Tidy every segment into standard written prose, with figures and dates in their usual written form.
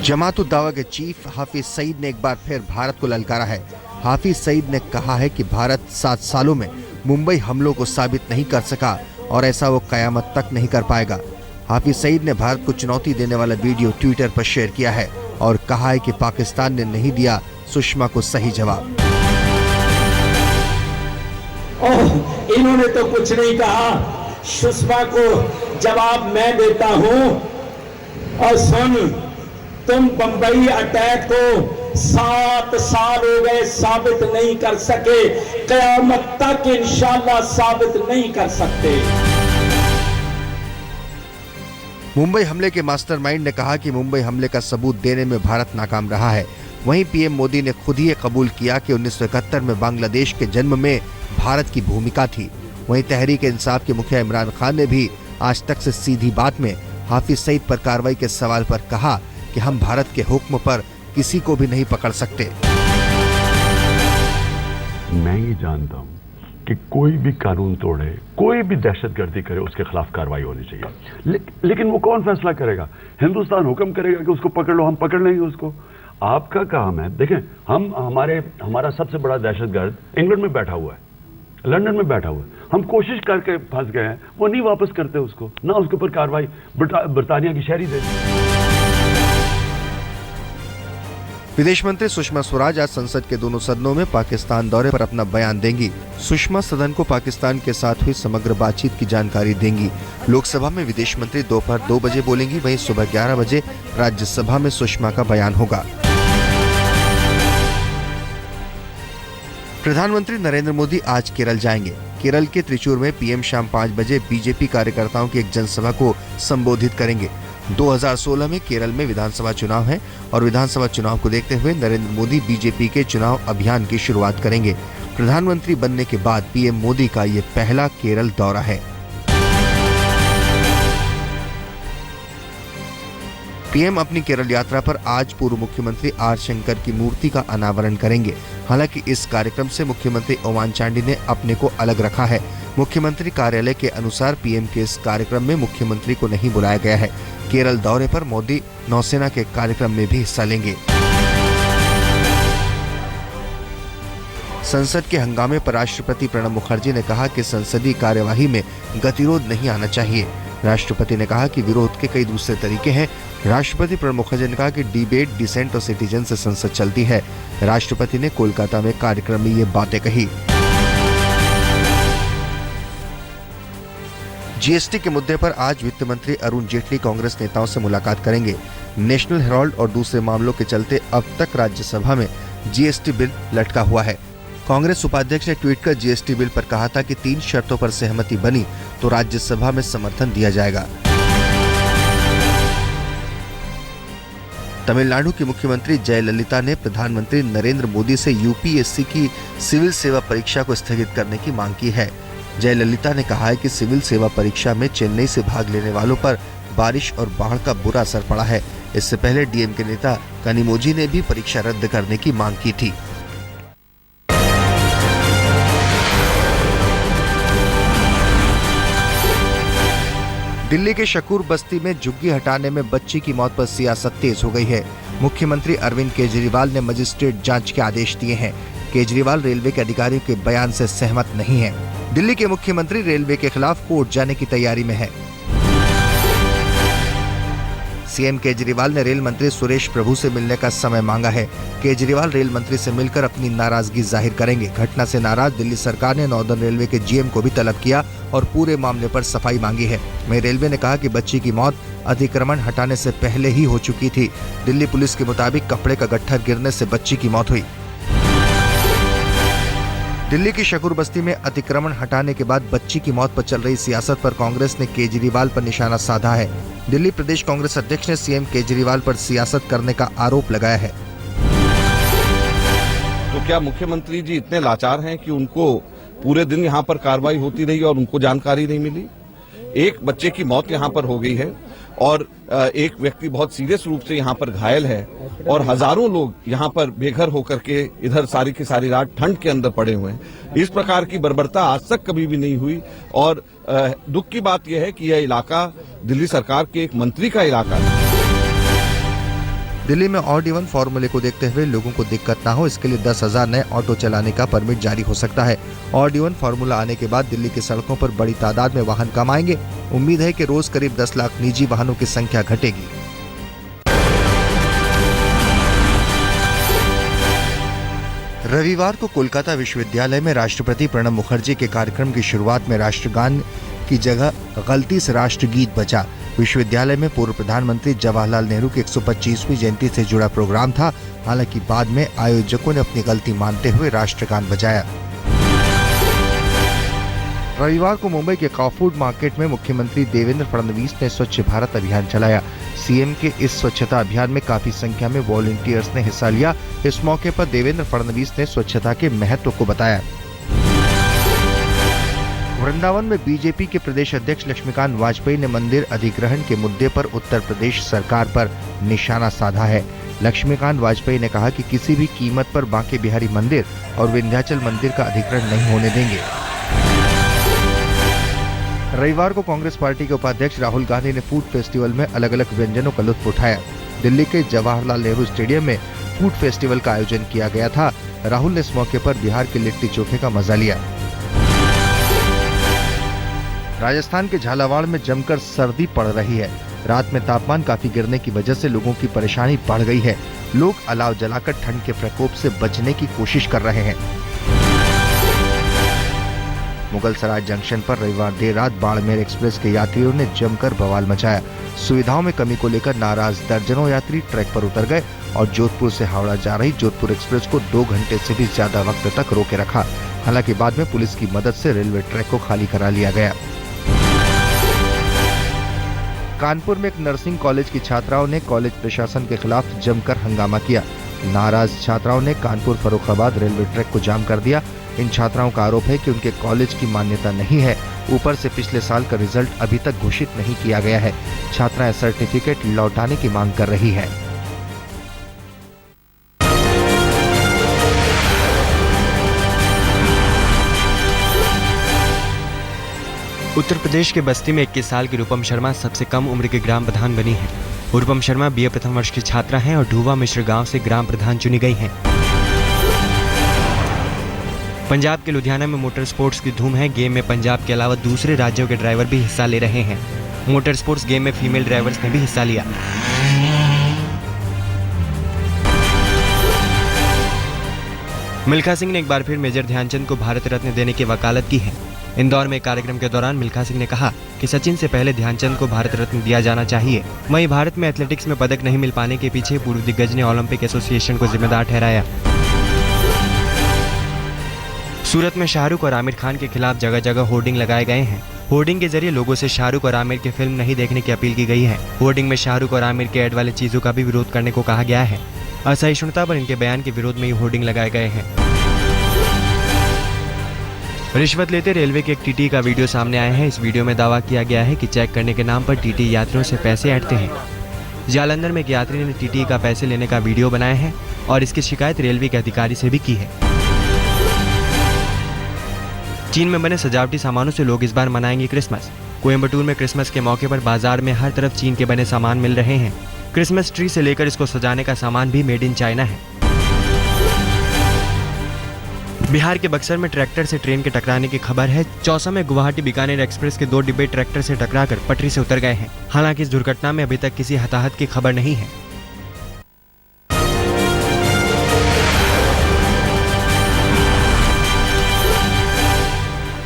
जमात-उद-दावा के चीफ हाफिज सईद ने एक बार फिर भारत को ललकारा है। हाफिज सईद ने कहा है कि भारत 7 सालों में मुंबई हमलों को साबित नहीं कर सका और ऐसा वो कयामत तक नहीं कर पाएगा। हाफिज सईद ने भारत को चुनौती देने वाला वीडियो ट्विटर पर शेयर किया है और कहा है कि पाकिस्तान ने नहीं दिया सुषमा को सही जवाब। इन्होंने तो कुछ नहीं कहा, सुषमा को जवाब मैं देता हूं। और सुन, तुम बंबई अटैक को 7 साल हो गए साबित नहीं कर सके, कयामत तक इंशाअल्लाह साबित नहीं कर सकते। मुंबई हमले के मास्टरमाइंड ने कहा कि मुंबई हमले का सबूत देने में भारत नाकाम रहा है। वहीं पीएम मोदी ने खुद ही कबूल किया कि 1971 में बांग्लादेश के जन्म में भारत की भूमिका थी। वहीं तहरीक इंसाफ के मुखिया इमरान खान ने भी आज तक से सीधी बात में हाफिज सईद पर कार्रवाई के सवाल पर कहा कि हम भारत के हुक्म पर किसी को भी नहीं पकड़ सकते। मैं ये जानता हूं कि कोई भी कानून तोड़े, कोई भी दहशतगर्दी करे, उसके खिलाफ कार्रवाई होनी चाहिए। लेकिन वो कौन फैसला करेगा? हिंदुस्तान हुक्म करेगा कि उसको पकड़ लो, हम पकड़ लेंगे उसको। आपका काम है, देखें, हमारा सबसे बड़ा दहशतगर्द इंग्लैंड में बैठा हुआ है, लंदन में बैठा हुआ है। हम कोशिश करके फंस गए हैं, वो नहीं वापस करते उसको, ना उसके ऊपर कार्रवाई बरतानिया की शहरी दे। विदेश मंत्री सुषमा स्वराज आज संसद के दोनों सदनों में पाकिस्तान दौरे पर अपना बयान देंगी। सुषमा सदन को पाकिस्तान के साथ हुई समग्र बातचीत की जानकारी देंगी। लोकसभा में विदेश मंत्री दोपहर 2 बजे बोलेंगी, वहीं सुबह 11 बजे राज्यसभा में सुषमा का बयान होगा। प्रधानमंत्री नरेंद्र मोदी आज केरल जाएंगे। केरल के त्रिचूर में पीएम शाम 5 बजे बीजेपी कार्यकर्ताओं की एक जनसभा को संबोधित करेंगे। 2016 में केरल में विधानसभा चुनाव है और विधानसभा चुनाव को देखते हुए नरेंद्र मोदी बीजेपी के चुनाव अभियान की शुरुआत करेंगे। प्रधानमंत्री बनने के बाद पीएम मोदी का ये पहला केरल दौरा है। पीएम अपनी केरल यात्रा पर आज पूर्व मुख्यमंत्री आर शंकर की मूर्ति का अनावरण करेंगे। हालांकि इस कार्यक्रम से मुख्यमंत्री ओमान चांडी ने अपने को अलग रखा है। मुख्यमंत्री कार्यालय के अनुसार पीएम के इस कार्यक्रम में मुख्यमंत्री को नहीं बुलाया गया है। केरल दौरे पर मोदी नौसेना के कार्यक्रम में भी हिस्सा लेंगे। संसद के हंगामे पर राष्ट्रपति प्रणब मुखर्जी ने कहा कि संसदीय कार्यवाही में गतिरोध नहीं आना चाहिए। राष्ट्रपति ने कहा कि विरोध के कई दूसरे तरीके हैं। राष्ट्रपति प्रणब मुखर्जी ने कहा कि डिबेट, डिसेंट और सिटीजन से संसद चलती है। राष्ट्रपति ने कोलकाता में कार्यक्रम में ये बातें कही। जीएसटी के मुद्दे पर आज वित्त मंत्री अरुण जेटली कांग्रेस नेताओं से मुलाकात करेंगे। नेशनल हेराल्ड और दूसरे मामलों के चलते अब तक राज्यसभा में जीएसटी बिल लटका हुआ है। कांग्रेस उपाध्यक्ष ने ट्वीट कर जीएसटी बिल पर कहा था कि 3 शर्तों पर सहमति बनी तो राज्यसभा में समर्थन दिया जाएगा। तमिलनाडु की मुख्यमंत्री जयललिता ने प्रधानमंत्री नरेंद्र मोदी से यूपीएससी की सिविल सेवा परीक्षा को स्थगित करने की मांग की है। जयललिता ने कहा है कि सिविल सेवा परीक्षा में चेन्नई से भाग लेने वालों पर बारिश और बाढ़ का बुरा असर पड़ा है। इससे पहले डीएमके नेता कनिमोझी ने भी परीक्षा रद्द करने की मांग की थी। दिल्ली के शकूर बस्ती में झुग्गी हटाने में बच्ची की मौत पर सियासत तेज हो गई है। मुख्यमंत्री अरविंद केजरीवाल ने मजिस्ट्रेट जांच के आदेश दिए हैं। केजरीवाल रेलवे के अधिकारियों के बयान से सहमत नहीं है। दिल्ली के मुख्यमंत्री रेलवे के खिलाफ कोर्ट जाने की तैयारी में है। सीएम केजरीवाल ने रेल मंत्री सुरेश प्रभु से मिलने का समय मांगा है। केजरीवाल रेल मंत्री से मिलकर अपनी नाराजगी जाहिर करेंगे। घटना से नाराज दिल्ली सरकार ने नॉर्दर्न रेलवे के जीएम को भी तलब किया और पूरे मामले पर सफाई मांगी है। वहीं रेलवे ने कहा कि बच्ची की मौत अतिक्रमण हटाने से पहले ही हो चुकी थी। दिल्ली पुलिस के मुताबिक कपड़े का गट्ठर गिरने से बच्ची की मौत हुई। दिल्ली की शकूर बस्ती में अतिक्रमण हटाने के बाद बच्ची की मौत पर चल रही सियासत पर कांग्रेस ने केजरीवाल पर निशाना साधा है। दिल्ली प्रदेश कांग्रेस अध्यक्ष ने सीएम केजरीवाल पर सियासत करने का आरोप लगाया है। तो क्या मुख्यमंत्री जी इतने लाचार हैं कि उनको पूरे दिन यहाँ पर कार्रवाई होती रही और उनको जानकारी नहीं मिली? एक बच्चे की मौत यहाँ पर हो गई है और एक व्यक्ति बहुत सीरियस रूप से यहाँ पर घायल है और हजारों लोग यहाँ पर बेघर होकर के इधर सारी की सारी रात ठंड के अंदर पड़े हुए हैं। इस प्रकार की बर्बरता आज तक कभी भी नहीं हुई और दुख की बात यह है कि यह इलाका दिल्ली सरकार के एक मंत्री का इलाका है। दिल्ली में ऑड इवन फॉर्मूले को देखते हुए लोगों को दिक्कत ना हो, इसके लिए 10,000 नए ऑटो चलाने का परमिट जारी हो सकता है। ऑड इवन फॉर्मूला आने के बाद दिल्ली की सड़कों पर बड़ी तादाद में वाहन कम आएंगे। उम्मीद है कि रोज करीब 10 लाख निजी वाहनों की संख्या घटेगी। रविवार को कोलकाता विश्वविद्यालय में राष्ट्रपति प्रणब मुखर्जी के कार्यक्रम की शुरुआत में राष्ट्रगान की जगह गलती से राष्ट्रगीत बजा। विश्वविद्यालय में पूर्व प्रधानमंत्री जवाहरलाल नेहरू की 125वीं जयंती से जुड़ा प्रोग्राम था। हालांकि बाद में आयोजकों ने अपनी गलती मानते हुए राष्ट्रगान बजाया। रविवार को मुंबई के काफूड मार्केट में मुख्यमंत्री देवेंद्र फडणवीस ने स्वच्छ भारत अभियान चलाया। सीएम के इस स्वच्छता अभियान में काफी संख्या में वॉलंटियर्स ने हिस्सा लिया। इस मौके पर देवेंद्र फडणवीस ने स्वच्छता के महत्व को बताया। वृंदावन में बीजेपी के प्रदेश अध्यक्ष लक्ष्मीकांत वाजपेयी ने मंदिर अधिग्रहण के मुद्दे पर उत्तर प्रदेश सरकार पर निशाना साधा है। लक्ष्मीकांत वाजपेयी ने कहा कि किसी भी कीमत पर बांके बिहारी मंदिर और विंध्याचल मंदिर का अधिग्रहण नहीं होने देंगे। रविवार को कांग्रेस पार्टी के उपाध्यक्ष राहुल गांधी ने फूड फेस्टिवल में अलग अलग व्यंजनों का लुत्फ उठाया। दिल्ली के जवाहरलाल नेहरू स्टेडियम में फूड फेस्टिवल का आयोजन किया गया था। राहुल ने इस मौके पर बिहार के लिट्टी चोखे का मजा लिया। राजस्थान के झालावाड़ में जमकर सर्दी पड़ रही है। रात में तापमान काफी गिरने की वजह से लोगों की परेशानी बढ़ गई है। लोग अलाव जलाकर ठंड के प्रकोप से बचने की कोशिश कर रहे हैं। मुगलसराय जंक्शन पर रविवार देर रात बाड़मेर एक्सप्रेस के यात्रियों ने जमकर बवाल मचाया। सुविधाओं में कमी को लेकर नाराज दर्जनों यात्री ट्रैक पर उतर गए और जोधपुर से हावड़ा जा रही जोधपुर एक्सप्रेस को 2 घंटे से भी ज्यादा वक्त तक रोके रखा। हालांकि बाद में पुलिस की मदद से रेलवे ट्रैक को खाली करा लिया गया। कानपुर में एक नर्सिंग कॉलेज की छात्राओं ने कॉलेज प्रशासन के खिलाफ जमकर हंगामा किया। नाराज छात्राओं ने कानपुर फर्रुखाबाद रेलवे ट्रैक को जाम कर दिया। इन छात्राओं का आरोप है कि उनके कॉलेज की मान्यता नहीं है। ऊपर से पिछले साल का रिजल्ट अभी तक घोषित नहीं किया गया है। छात्राएं सर्टिफिकेट लौटाने की मांग कर रही है। उत्तर प्रदेश के बस्ती में 21 साल की रूपम शर्मा सबसे कम उम्र के ग्राम प्रधान बनी है। रूपम शर्मा बीए प्रथम वर्ष की छात्रा हैं और ढूवा मिश्र गांव से ग्राम प्रधान चुनी गई हैं। पंजाब के लुधियाना में मोटर स्पोर्ट्स की धूम है। गेम में पंजाब के अलावा दूसरे राज्यों के ड्राइवर भी हिस्सा ले रहे हैं। मोटर स्पोर्ट्स गेम में फीमेल ड्राइवर्स ने भी हिस्सा लिया। मिल्खा सिंह ने एक बार फिर मेजर ध्यानचंद को भारत रत्न देने की वकालत की है। इंदौर में एक कार्यक्रम के दौरान मिल्खा सिंह ने कहा कि सचिन से पहले ध्यानचंद को भारत रत्न दिया जाना चाहिए। वहीं भारत में एथलेटिक्स में पदक नहीं मिल पाने के पीछे पूर्व दिग्गज ने ओलंपिक एसोसिएशन को जिम्मेदार ठहराया। सूरत में शाहरुख और आमिर खान के खिलाफ जगह जगह होर्डिंग लगाए गए हैं। होर्डिंग के जरिए लोगों से शाहरुख और आमिर की फिल्म नहीं देखने की अपील की गई है। होर्डिंग में शाहरुख और आमिर के ऐड वाले चीजों का भी विरोध करने को कहा गया है। असहिष्णुता पर इनके बयान के विरोध में ही होर्डिंग लगाए गए हैं। रिश्वत लेते रेलवे के एक टीटी का वीडियो सामने आया है। इस वीडियो में दावा किया गया है कि चेक करने के नाम पर टीटी यात्रियों से पैसे ऐंठते हैं। जालंधर में एक यात्री ने टीटी का पैसे लेने का वीडियो बनाया है और इसकी शिकायत रेलवे के अधिकारी से भी की है। चीन में बने सजावटी सामानों से लोग इस बार मनाएंगे क्रिसमस। कोयम्बटूर में क्रिसमस के मौके पर बाजार में हर तरफ चीन के बने सामान मिल रहे हैं। क्रिसमस ट्री से लेकर इसको सजाने का सामान भी मेड इन चाइना है। बिहार के बक्सर में ट्रैक्टर से ट्रेन के टकराने की खबर है। चौसा में गुवाहाटी बीकानेर एक्सप्रेस के 2 डिब्बे ट्रैक्टर से टकराकर पटरी से उतर गए हैं। हालांकि इस दुर्घटना में अभी तक किसी हताहत की खबर नहीं है।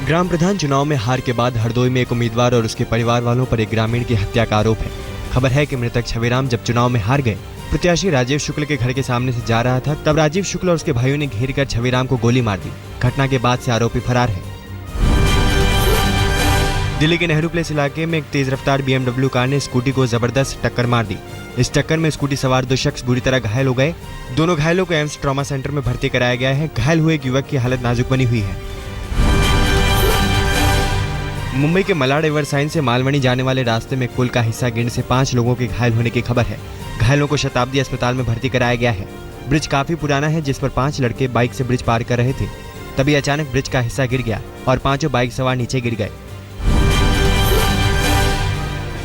ग्राम प्रधान चुनाव में हार के बाद हरदोई में एक उम्मीदवार और उसके परिवार वालों पर एक ग्रामीण की हत्या का आरोप है। खबर है कि मृतक छविराम जब चुनाव में हार गए, प्रत्याशी राजीव शुक्ल के घर के सामने से जा रहा था, तब राजीव शुक्ल और उसके भाइयों ने घेर कर छविराम को गोली मार दी। घटना के बाद से आरोपी फरार है। दिल्ली के नेहरू प्लेस इलाके में एक तेज रफ्तार BMW कार ने स्कूटी को जबरदस्त टक्कर मार दी। इस टक्कर में स्कूटी सवार 2 शख्स बुरी तरह घायल हो गए। दोनों घायलों को एम्स ट्रॉमा सेंटर में भर्ती कराया गया है। घायल हुए एक युवक की हालत नाजुक बनी हुई है। मुंबई के मलाड एवरसाइन से मालवनी जाने वाले रास्ते में पुल का हिस्सा गिरने से 5 लोगों के घायल होने की खबर है। घायलों को शताब्दी अस्पताल में भर्ती कराया गया है। ब्रिज काफी पुराना है, जिस पर 5 लड़के बाइक से ब्रिज पार कर रहे थे। तभी अचानक ब्रिज का हिस्सा गिर गया और 5 बाइक सवार नीचे गिर गए।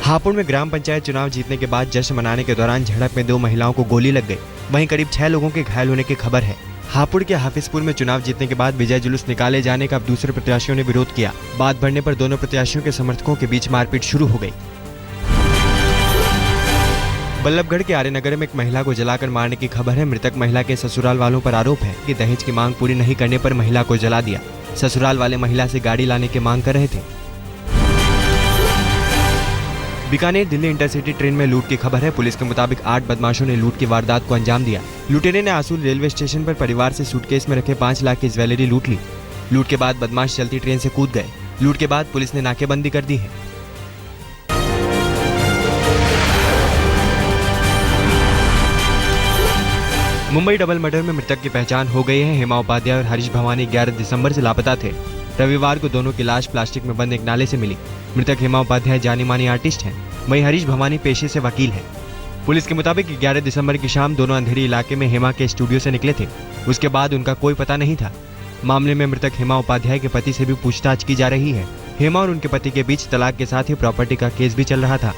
हापुड़ में ग्राम पंचायत चुनाव जीतने के बाद जश्न मनाने के दौरान झड़प में 2 महिलाओं को गोली लग गई। वहीं करीब 6 लोगों के घायल होने की खबर है। हापुड़ के हाफिजपुर में चुनाव जीतने के बाद विजय जुलूस निकाले जाने का अब दूसरे प्रत्याशियों ने विरोध किया। बात बढ़ने पर दोनों प्रत्याशियों के समर्थकों के बीच मारपीट शुरू हो गई। बल्लभगढ़ के आर्यनगर में एक महिला को जलाकर मारने की खबर है। मृतक महिला के ससुराल वालों पर आरोप है कि दहेज की मांग पूरी नहीं करने पर महिला को जला दिया। ससुराल वाले महिला से गाड़ी लाने की मांग कर रहे थे। बीकानेर दिल्ली इंटरसिटी ट्रेन में लूट की खबर है। पुलिस के मुताबिक 8 बदमाशों ने लूट की वारदात को अंजाम दिया। लुटेरे ने आसूल रेलवे स्टेशन पर परिवार से सूटकेस में रखे 5 लाख की ज्वेलरी लूट ली। लूट के बाद बदमाश चलती ट्रेन से कूद गए। लूट के बाद पुलिस ने नाकेबंदी कर दी है। मुंबई डबल मर्डर में मृतक की पहचान हो गई है। हेमा उपाध्याय और हरीश भवानी 11 दिसंबर से लापता थे। रविवार को दोनों की लाश प्लास्टिक में बंद एक नाले से मिली। मृतक हेमा उपाध्याय जानी मानी आर्टिस्ट हैं, वहीं हरीश भवानी पेशे से वकील हैं। पुलिस के मुताबिक 11 दिसंबर की शाम दोनों अंधेरी इलाके में हेमा के स्टूडियो से निकले थे। उसके बाद उनका कोई पता नहीं था। मामले में मृतक हेमा उपाध्याय के पति से भी पूछताछ की जा रही है। हेमा और उनके पति के बीच तलाक के साथ ही प्रॉपर्टी का केस भी चल रहा था।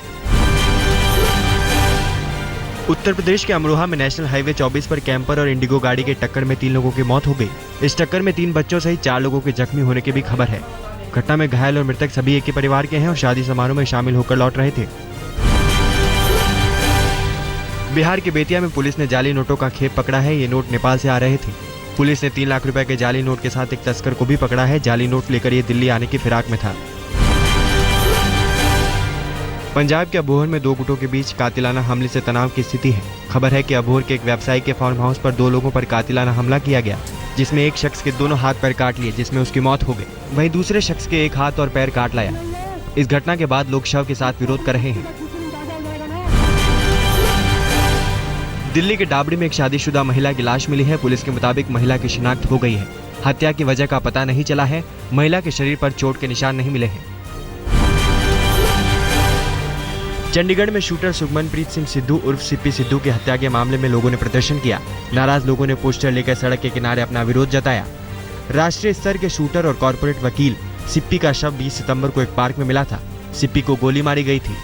उत्तर प्रदेश के अमरोहा में नेशनल हाईवे 24 पर कैंपर और इंडिगो गाड़ी के टक्कर में 3 लोगों की मौत हो गई। इस टक्कर में 3 बच्चों सहित 4 लोगों के जख्मी होने की भी खबर है। घटना में घायल और मृतक सभी एक ही परिवार के हैं और शादी समारोह में शामिल होकर लौट रहे थे। बिहार के बेतिया में पुलिस ने जाली नोटों का खेप पकड़ा है। ये नोट नेपाल से आ रहे थे। पुलिस ने 3 लाख रुपए के जाली नोट के साथ एक तस्कर को भी पकड़ा है। जाली नोट लेकर ये दिल्ली आने की फिराक में था। पंजाब के अबोहर में 2 गुटों के बीच कातिलाना हमले से तनाव की स्थिति है। खबर है कि अबोहर के एक व्यवसायी के फार्म हाउस पर 2 लोगों पर कातिलाना हमला किया गया, जिसमें एक शख्स के दोनों हाथ पैर काट लिए, जिसमें उसकी मौत हो गई। वहीं दूसरे शख्स के एक हाथ और पैर काट लाया। इस घटना के बाद लोग शव के साथ विरोध कर रहे हैं। दिल्ली के डाबड़ी में एक शादीशुदा महिला की लाश मिली है। पुलिस के मुताबिक महिला की शिनाख्त हो गई है। हत्या की वजह का पता नहीं चला है। महिला के शरीर पर चोट के निशान नहीं मिले हैं। चंडीगढ़ में शूटर सुखमनप्रीत सिंह सिद्धू उर्फ सिप्पी सिद्धू की हत्या के मामले में लोगों ने प्रदर्शन किया। नाराज लोगों ने पोस्टर लेकर सड़क के किनारे अपना विरोध जताया। राष्ट्रीय स्तर के शूटर और कॉर्पोरेट वकील सिप्पी का शव 20 सितंबर को एक पार्क में मिला था। सिप्पी को गोली मारी गई थी।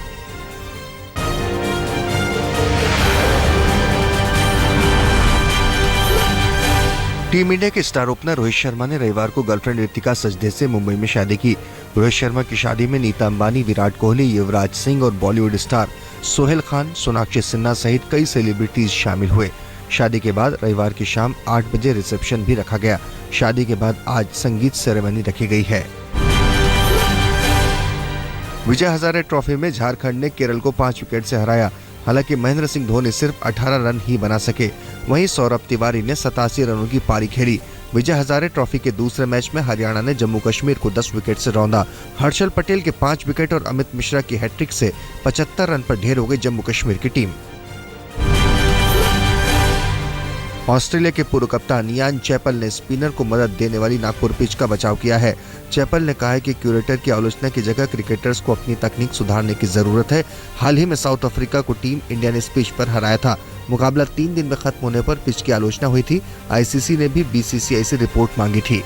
टीम इंडिया के स्टार ओपनर रोहित शर्मा ने रविवार को गर्लफ्रेंड रितिका सजदे से मुंबई में शादी की। रोहित शर्मा की शादी में नीता अंबानी, विराट कोहली, युवराज सिंह और बॉलीवुड स्टार सोहेल खान, सोनाक्षी सिन्हा सहित कई सेलिब्रिटीज शामिल हुए। शादी के बाद रविवार की शाम 8 बजे रिसेप्शन भी रखा गया। शादी के बाद आज संगीत सेरेमनी रखी गई है। विजय हजारे ट्रॉफी में झारखंड ने केरल को 5 विकेट से हराया। हालांकि महेंद्र सिंह धोनी सिर्फ 18 रन ही बना सके। वहीं सौरभ तिवारी ने 87 रनों की पारी खेली। विजय हजारे ट्रॉफी के दूसरे मैच में हरियाणा ने जम्मू कश्मीर को 10 विकेट से रौंदा। हर्षल पटेल के 5 विकेट और अमित मिश्रा की हैट्रिक से 75 रन पर ढेर हो गई जम्मू कश्मीर की टीम। ऑस्ट्रेलिया के पूर्व कप्तान यान चैपल ने स्पिनर को मदद देने वाली नागपुर पिच का बचाव किया है। चैपल ने कहा है कि क्यूरेटर की आलोचना की जगह क्रिकेटर्स को अपनी तकनीक सुधारने की जरूरत है। हाल ही में साउथ अफ्रीका को टीम इंडिया ने इस पिच पर हराया था। मुकाबला 3 दिन में खत्म होने पर पिच की आलोचना हुई थी। आईसीसी ने भी बीसीसीआई से रिपोर्ट मांगी थी।